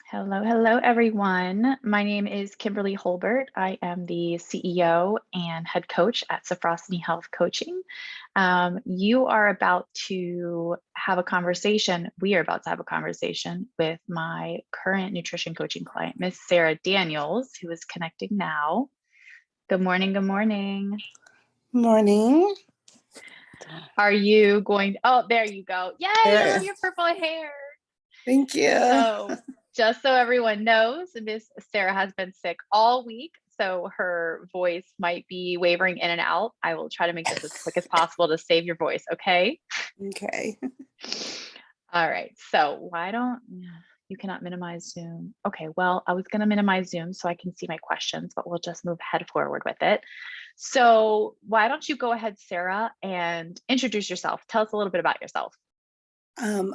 Hello, hello, everyone. My name is Kimberly Holbert. I am the CEO and head coach at Sophrosyne Health Coaching. You are about to have a conversation. We are about to have a conversation with my current nutrition coaching client, Miss Sara Daniels, who is connecting now. Good morning. Good morning. Morning. Are you going? Oh, there you go. Yay! I love your purple hair. Thank you. So, just so everyone knows, Miss Sara has been sick all week, so her voice might be wavering in and out. I will try to make this as quick as possible to save your voice, okay? Okay. All right. So, why don't you cannot minimize Zoom? Okay, well, I was going to minimize Zoom so I can see my questions, but we'll just move head forward with it. So, why don't you go ahead, Sara, and introduce yourself? Tell us a little bit about yourself.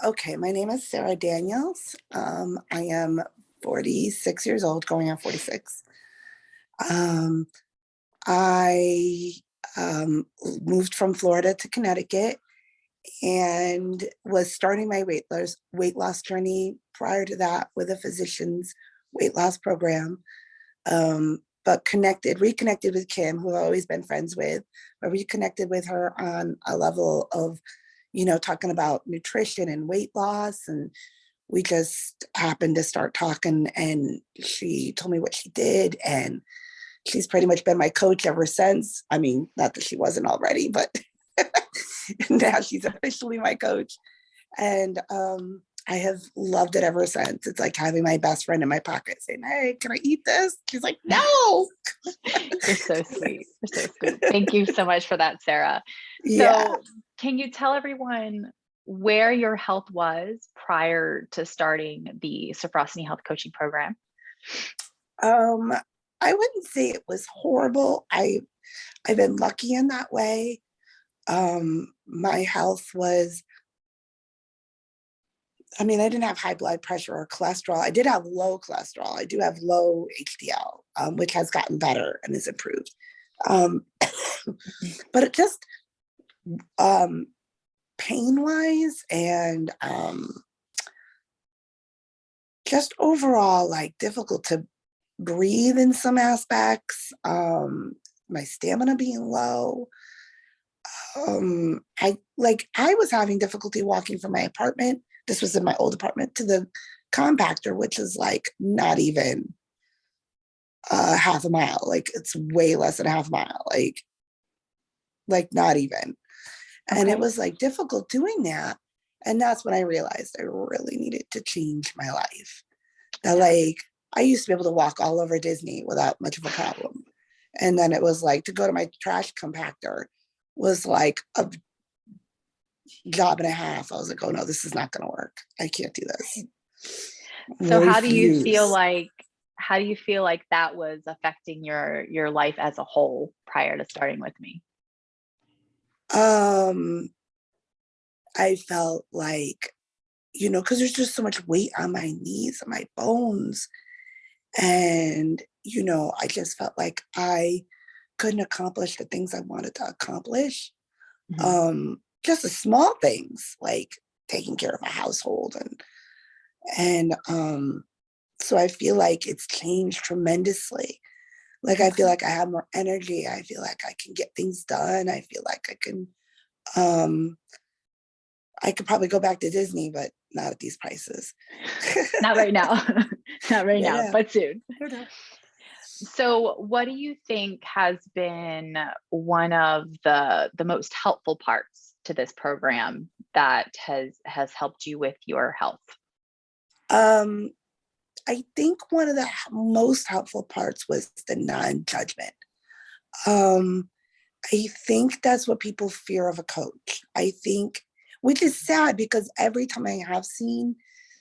Okay, my name is Sara Daniels. I am 46 years old, going on 46. I moved from Florida to Connecticut and was starting my weight loss journey prior to that with a physician's weight loss program. But reconnected with Kim, who I've always been friends with, but reconnected with her on a level of, talking about nutrition and weight loss. And we just happened to start talking, and she told me what she did. And she's pretty much been my coach ever since. I mean, not that she wasn't already, but now she's officially my coach. And I have loved it ever since. It's like having my best friend in my pocket saying, "Hey, can I eat this?" She's like, "No." You're so sweet. You're so sweet. Thank you so much for that, Sara. Yeah. So, can you tell everyone where your health was prior to starting the Sophrosyne Health Coaching Program? I wouldn't say it was horrible. I've been lucky in that way. My health was, I mean, I didn't have high blood pressure or cholesterol. I did have low cholesterol. I do have low HDL, which has gotten better and is improved. But it just pain wise and just overall like difficult to breathe in some aspects. My stamina being low. I was having difficulty walking from my apartment. This was in my old apartment to the compactor, which is like not even half a mile. Like it's way less than a half a mile. Like not even. And Okay. it was like difficult doing that. And that's when I realized I really needed to change my life. That like I used to be able to walk all over Disney without much of a problem. And then it was like to go to my trash compactor was like a job and a half. I was like, oh no, this is not going to work. I can't do this. So, I refuse. how do you feel like that was affecting your life as a whole prior to starting with me? I felt like, because there's just so much weight on my knees and my bones. And, I just felt like I couldn't accomplish the things I wanted to accomplish. Mhm. Just the small things like taking care of a household and so I feel like it's changed tremendously. Like I feel Okay. like I have more energy. I feel like I can get things done. I feel like um I could probably go back to Disney, but not at these prices. Not right now. Not right now, Yeah. but soon. Yeah. So, what do you think has been one of the most helpful parts to this program that has helped you with your health? Um, I think one of the most helpful parts was the non-judgment. Um, I think that's what people fear of a coach. I think, which is sad because every time I have seen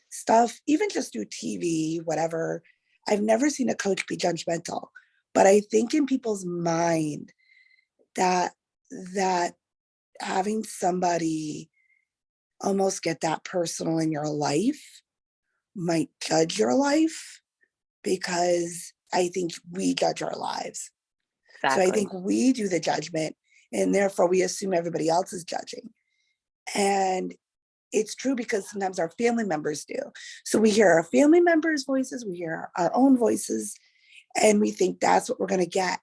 stuff, even just through TV, whatever, I've never seen a coach be judgmental. But I think in people's mind that that having somebody almost get that personal in your life might judge your life because I think we judge our lives. So I Exactly. think we do the judgment and therefore we assume everybody else is judging. And it's true because sometimes our family members do. So we hear our family members' voices, we hear our own voices, and we think that's what we're going to get.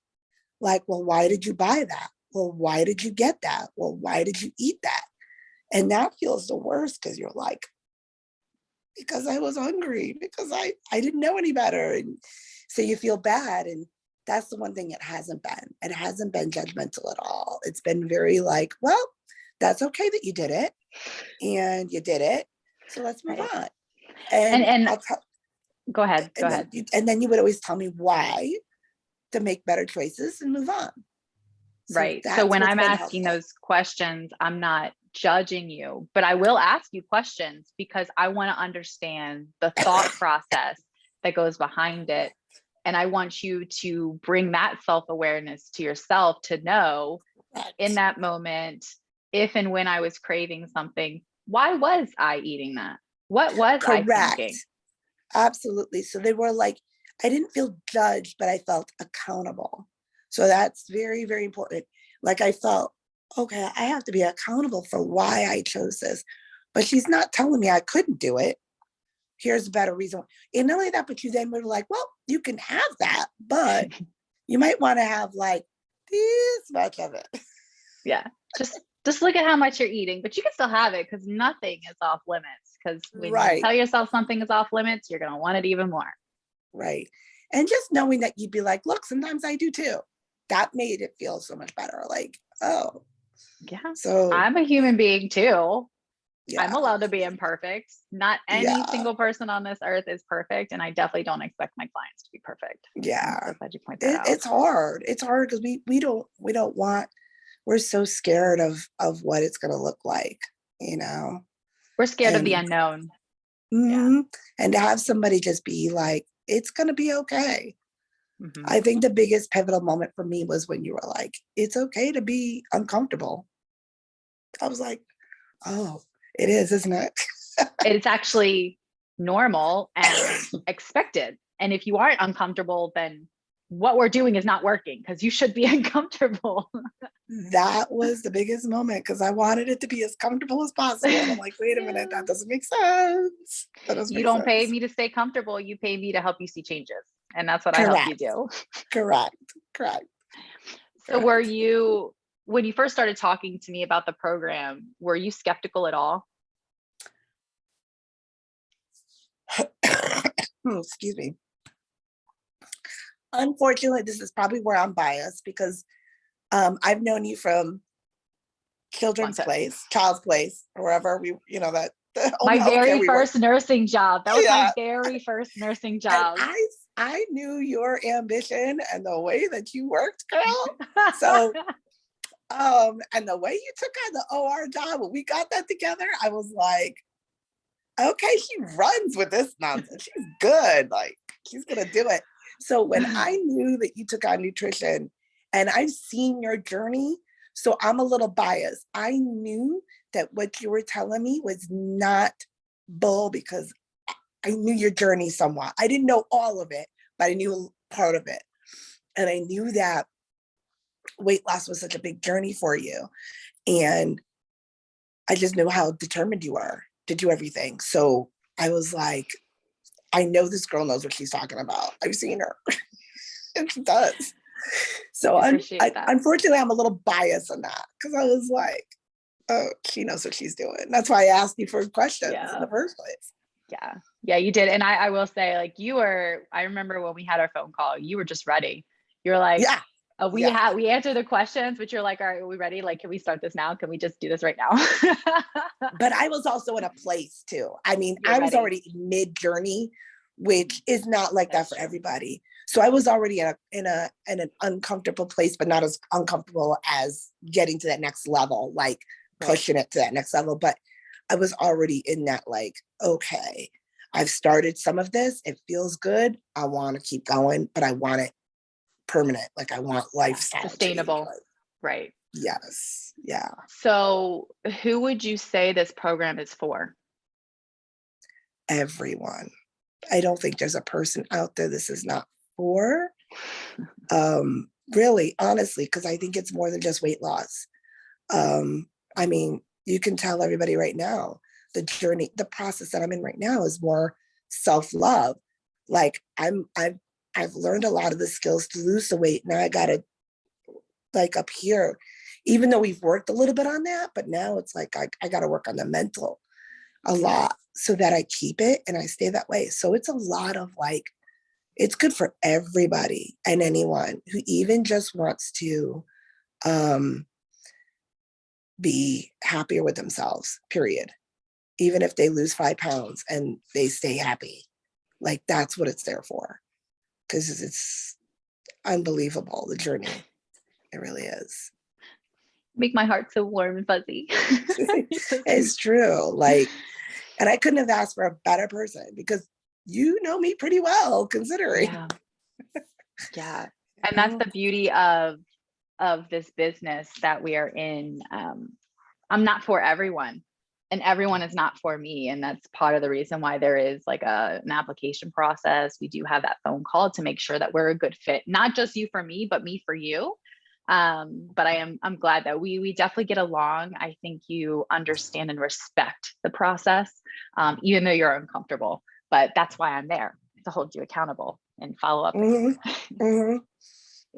Like, well, why did you buy that? Well, why did you get that? Well, why did you eat that? And that feels the worst because you're like, because I was hungry, because I didn't know any better. And so you feel bad. And that's the one thing it hasn't been. It hasn't been judgmental at all. It's been very like, well, that's okay that you did it. And you did it. So let's move Right. on. And And and I'll tell, go ahead. Go ahead. and then you would always tell me why to make better choices and move on. So Right. So that's when what's I'm been asking helpful. those questions, I'm not judging you, but I will ask you questions because I want to understand the thought process that goes behind it. And I want you to bring that self-awareness to yourself to know in Correct. that moment, if and when I was craving something, why was I eating that? What was I thinking? Correct. Absolutely. So they were like, I didn't feel judged, but I felt accountable. So that's very, very important. Like I felt, okay, I have to be accountable for why I chose this. But she's not telling me I couldn't do it. Here's a better reason. And not only that, but you then were like, well, you can have that, but you might want to have like this much of it. Yeah. Just look at how much you're eating, but you can still have it because nothing is off limits. Because when you Right, tell yourself something is off limits, you're gonna want it even more. right. And just knowing that you'd be like, look, sometimes I do too. That made it feel so much better. Like, oh, Yeah. so I'm a human being too. I'm yeah, allowed to be imperfect. Not any yeah, single person on this earth is perfect. And I definitely don't expect my clients to be perfect. I'm yeah. so glad you point that out. It's hard. It's hard because we don't want, we're so scared of what it's gonna look like, you know. We're scared of the And unknown. Yeah. mhm, and to have somebody just be like, it's gonna be okay. Hmm. I think the biggest pivotal moment for me was when you were like, it's okay to be uncomfortable. I was like, oh, it is, isn't it? It's actually normal and expected. And if you aren't uncomfortable, then what we're doing is not working because you should be uncomfortable. That was the biggest moment because I wanted it to be as comfortable as possible. And I'm like, wait a minute, Yeah. that doesn't make sense. That doesn't You make don't pay sense. me to stay comfortable. You pay me to help you see changes. And that's what I help you Correct, do. correct, correct, So were correct. you, when you first started talking to me about the program, were you skeptical at all? Excuse me. Unfortunately, this is probably where I'm biased because I've known you from Long Children's time. Place, Child's Place, or wherever we, that the home My health care very we work. first nursing job. That was Yeah. my very first nursing And job. I knew your ambition and the way that you worked, girl. So and the way you took on the OR job when we got that together, I was like, okay, she runs with this nonsense. She's good. Like, she's gonna do it. So when I knew that you took on nutrition and I've seen your journey, so I'm a little biased. I knew that what you were telling me was not bull because I knew your journey somewhat. I didn't know all of it, but I knew part of it. And I knew that weight loss was such a big journey for you. And I just knew how determined you are to do everything. So I was like, I know this girl knows what she's talking about. I've seen her, and she does. So I appreciate that. unfortunately, I'm a little biased on that because I was like, oh, she knows what she's doing. That's why I asked you for questions in Yeah. the first place. Yeah. Yeah, you did. And I will say, like, you were, I remember when we had our phone call, you were just ready. You're like, Yeah, yeah. we answered the questions, but you're like, all right, are we ready? Like, can we start this now? Can we just do this right now? But I was also in a place too. I mean, You're I was ready. already mid journey, which is not like that That's for true. everybody. So I was already in an uncomfortable place, but not as uncomfortable as getting to that next level, like Right. pushing it to that next level. But I was already in that, like, okay, I've started some of this. It feels good. I want to keep going, but I want it permanent. Like I want Yeah. lifestyle change. Sustainable. Like, Right. yes, yeah, So who would you say this program is for? everyone. I don't think there's a person out there this is not for. Really, honestly, because I think it's more than just weight loss. I mean, you can tell everybody right now, the journey, the process that I'm in right now is more self-love. Like I've learned a lot of the skills to lose the weight. Now I gotta, like, up here, even though we've worked a little bit on that, but now it's like I gotta work on the mental a lot so that I keep it and I stay that way. So it's a lot of like, it's good for everybody and anyone who even just wants to um, be happier with themselves, period. Even if they lose 5 pounds and they stay happy, like that's what it's there for. Because it's unbelievable, the journey. It really is. Make my heart so warm and fuzzy. So sweet. It's true. Like, and I couldn't have asked for a better person because you know me pretty well, considering. Yeah. Yeah. You And that's know? the beauty of this business that we are in. I'm not for everyone, and everyone is not for me. And that's part of the reason why there is like an application process. We do have that phone call to make sure that we're a good fit, not just you for me, but me for you. But I'm glad that we definitely get along. I think you understand and respect the process, even though you're uncomfortable. But that's why I'm there, to hold you accountable and follow up with Mhm, you. mhm,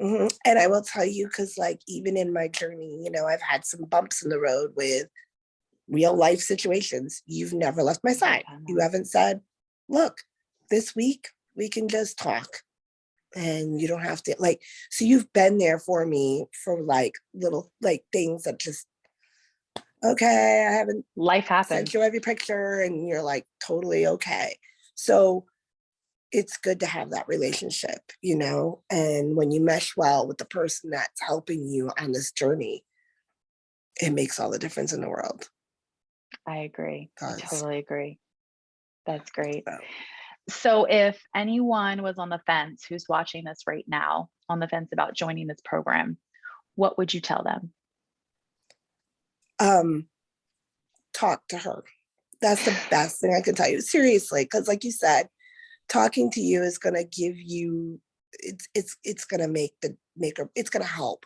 mhm. And I will tell you, because like even in my journey, I've had some bumps in the road with real life situations. You've never left my side. You haven't said, look, this week we can just talk and you don't have to, like, so you've been there for me for like little like things that just, okay, I haven't Life sent happens. you every picture and you're like totally okay. So it's good to have that relationship, and when you mesh well with the person that's helping you on this journey, it makes all the difference in the world. I agree. I Does. totally agree. That's great. So, So if anyone was on the fence who's watching this right now, on the fence about joining this program, what would you tell them? um, talk to her. That's the best thing I can tell you. Seriously, because like you said, talking to you is gonna give you, it's gonna it's gonna help.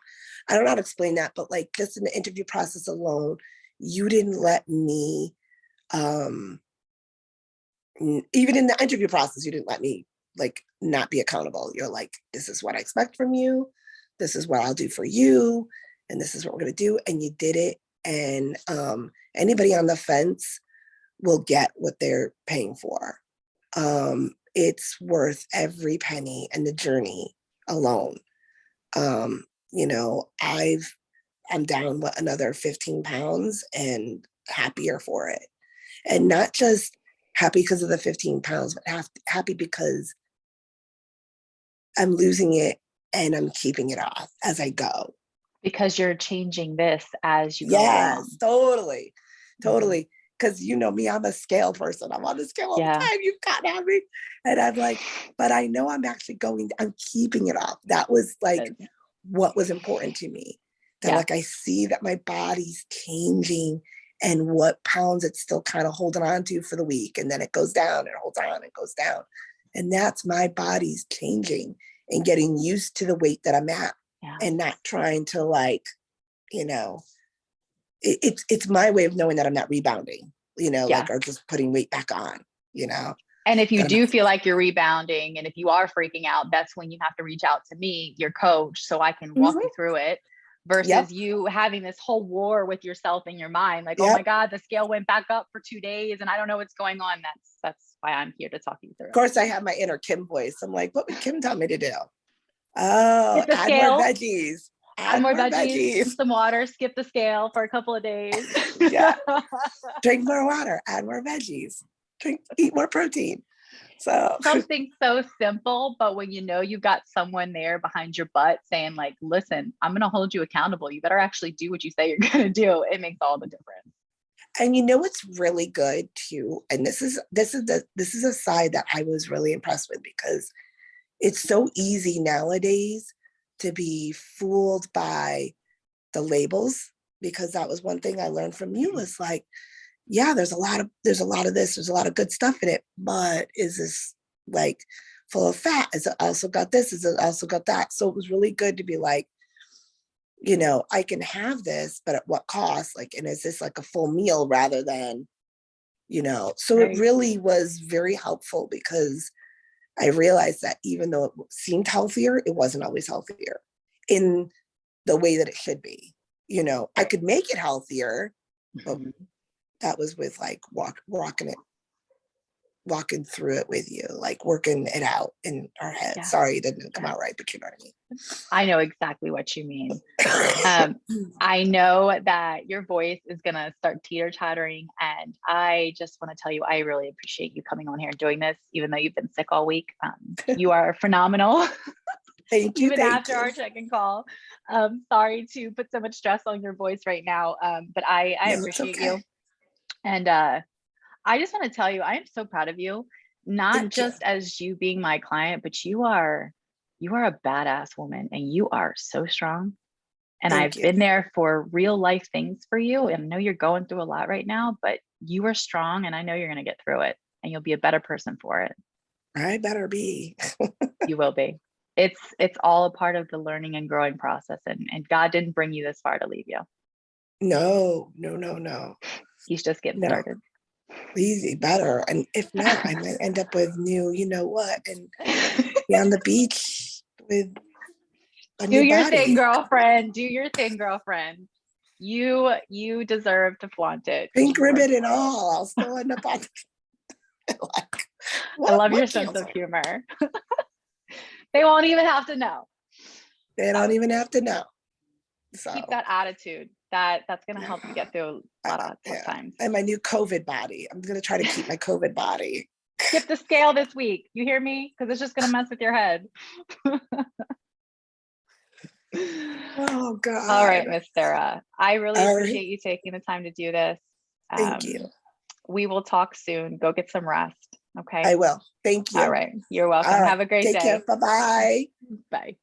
I don't know how to explain that, but like just in the interview process alone, you didn't let me um even in the interview process, you didn't let me like not be accountable. You're like, this is what I expect from you. This is what I'll do for you. And this is what we're going to do. And you did it. And anybody on the fence will get what they're paying for. It's worth every penny and the journey alone. Um, I'm down another 15 pounds and happier for it. And not just happy because of the 15 pounds, but happy because I'm losing it and I'm keeping it off as I go. Because you're changing this as you go Yes, along. totally. Mhm. Totally. Because you know me, I'm a scale person. I'm on the scale all the Yeah. time. You've gotten at me. And I'm like, but I know I'm keeping it off. That was like Good. what was important to me. That Yeah. like I see that my body's changing and what pounds it's still kind of holding on to for the week. And then it goes down and holds on and goes down. And that's my body's changing and getting used to the weight that I'm at Yeah. and not trying to like, you know, it's my way of knowing that I'm not rebounding, Yeah. like, or just putting weight back on, you know, And if you that I'm do feel like you're rebounding and if you are freaking out, that's when you have to reach out to me, your coach, so I can walk you Mhm. through it Yep. versus you having this whole war with yourself in your mind. Like, oh my Yep. God, the scale went back up for 2 days and I don't know what's going on. That's why I'm here to talk you through Of it. course, I have my inner Kim voice. I'm like, what would Kim tell me to do? Oh, Skip the add more scale, veggies. add Add more more veggies, veggies. drink some water, skip the scale for a couple of days. Yeah. Drink more water. Add more veggies. Eat more protein. So, Something so simple, but when you know you've got someone there behind your butt saying, like, listen, I'm going to hold you accountable. You better actually do what you say you're going to do. It makes all the difference. and you know what's really good too, and this is a side that I was really impressed with because it's so easy nowadays to be fooled by the labels, because that was one thing I learned from you was like, yeah, there's a lot of this, there's a lot of good stuff in it, but is this like full of fat? Is it also got this? Is it also got that? So it was really good to be like, I can have this, but at what cost? Like, and is this like a full meal rather than, So it Right. really was very helpful because I realized that even though it seemed healthier, it wasn't always healthier in the way that it should be. I Right. could make it healthier, but Mhm. that was with like walking through it with you, like working it out in our head. Yeah. Sorry, it didn't come Yeah. out right, but you know what I know exactly what you mean. I Um, mean. I know that your voice is going to start teeter tottering. And I just want to tell you, I really appreciate you coming on here and doing this, even though you've been sick all week. You are phenomenal, Thank you, even thank after you. our check-in call. Sorry to put so much stress on your voice right now, but I No, it's appreciate you. okay. And I just want to tell you, I am so proud of you, not Thank you. just as you being my client, but you are a badass woman and you are so strong. And Thank I've you. been there for real life things for you. And I know you're going through a lot right now, but you are strong and I know you're going to get through it and you'll be a better person for it. I better be. You will be. It's all a part of the learning and growing process. And God didn't bring you this far to leave you. No, no, no, no, He's just getting no. started. Easy, better. And if not, I might end up with new, you know what, and be on the beach with a Do new your thing, body. girlfriend. Do your thing, girlfriend. You deserve to flaunt it because Pink you work ribbon and for it. all. I'll still end up on like I what love your what sense of cancer? humor. They won't even have to know. They don't So even have to know. keep So that attitude. That's gonna help you yeah. get through a lot of tough Yeah. times. And my new COVID body. I'm gonna try to keep my COVID body. Skip the scale this week. You hear me? Because it's just gonna mess with your head. Oh All right, God. Miss Sarah. I really All right. appreciate you taking the time to do this. Thank you. Um, we will talk soon. Go get some rest. Okay. I will. Thank All you. right. You're All welcome. right. Have a great Take care. day. Bye-bye. Bye.